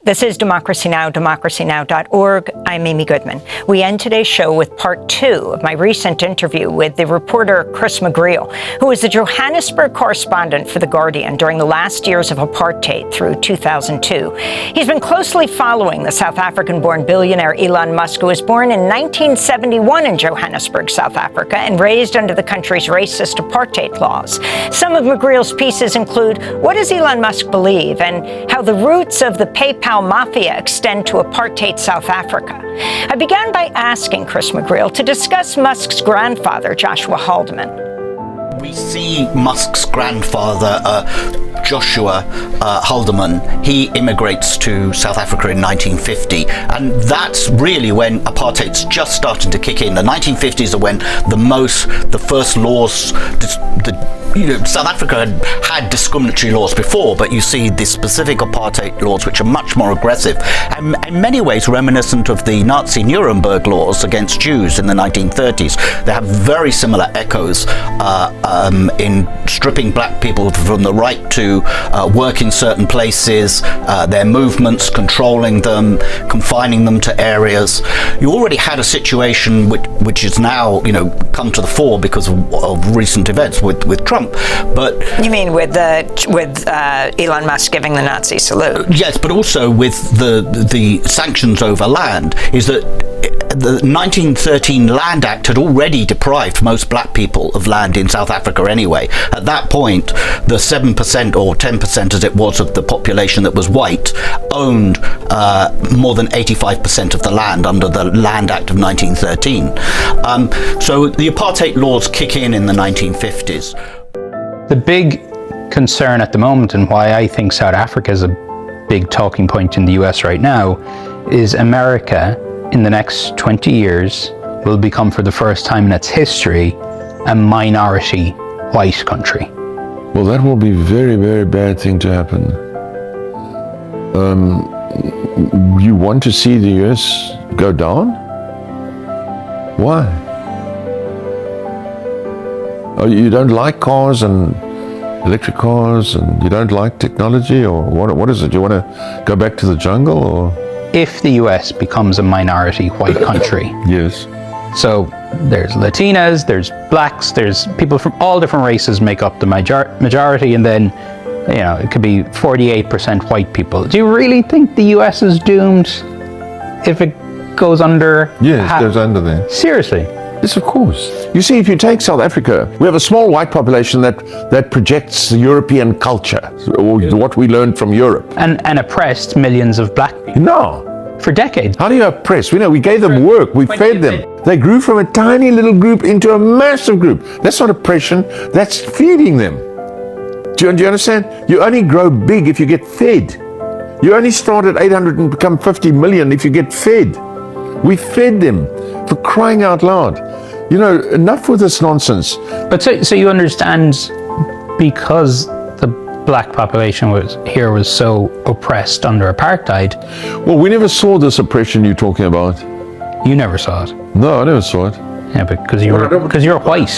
This is Democracy Now!, democracynow.org. I'm Amy Goodman. We end today's show with part 2 of my recent interview with the reporter Chris McGreal, who was the Johannesburg correspondent for The Guardian during the last years of apartheid through 2002. He's been closely following the South African-born billionaire Elon Musk, who was born in 1971 in Johannesburg, South Africa, and raised under the country's racist apartheid laws. Some of McGreal's pieces include what does Elon Musk believe and how the roots of the PayPal mafia extend to apartheid South Africa. I began by asking Chris McGreal to discuss Musk's grandfather, Joshua Haldeman. We see Musk's grandfather, Joshua Haldeman. He immigrates to South Africa in 1950, and that's really when apartheid's just starting to kick in. The 1950s are when the first laws, South Africa had discriminatory laws before, but you see the specific apartheid laws, which are much more aggressive, and in many ways reminiscent of the Nazi Nuremberg laws against Jews in the 1930s. They have very similar echoes in stripping black people from the right to work in certain places, their movements, controlling them, confining them to areas. You already had a situation which is now, come to the fore because of recent events with Trump. But you mean with Elon Musk giving the Nazi salute? Yes, but also with the sanctions over land, is that the 1913 Land Act had already deprived most black people of land in South Africa anyway. At that point, the 7% or 10% as it was of the population that was white owned more than 85% of the land under the Land Act of 1913. So the apartheid laws kick in the 1950s. The big concern at the moment, and why I think South Africa is a big talking point in the US right now, is America in the next 20 years will become, for the first time in its history, a minority white country. Well, that will be a very, very bad thing to happen. You want to see the US go down? Why? Oh, you don't like cars and electric cars, and you don't like technology, or what is it? You want to go back to the jungle, or? If the US becomes a minority white country. Yes. So there's Latinas, there's blacks, there's people from all different races make up the majority, and then, it could be 48% white people. Do you really think the US is doomed if it goes under? Yes, it goes under there. Seriously? Yes, of course. You see, if you take South Africa, we have a small white population that projects European culture, or what we learned from Europe. And oppressed millions of black people. No. For decades. How do you oppress? We gave them work, we fed them. They grew from a tiny little group into a massive group. That's not oppression, that's feeding them. Do you understand? You only grow big if you get fed. You only start at 800 and become 50 million if you get fed. We fed them, for crying out loud. Enough with this nonsense. But so you understand, because the black population was so oppressed under apartheid. Well, we never saw this oppression you're talking about. You never saw it. No, I never saw it. Yeah, because you're white.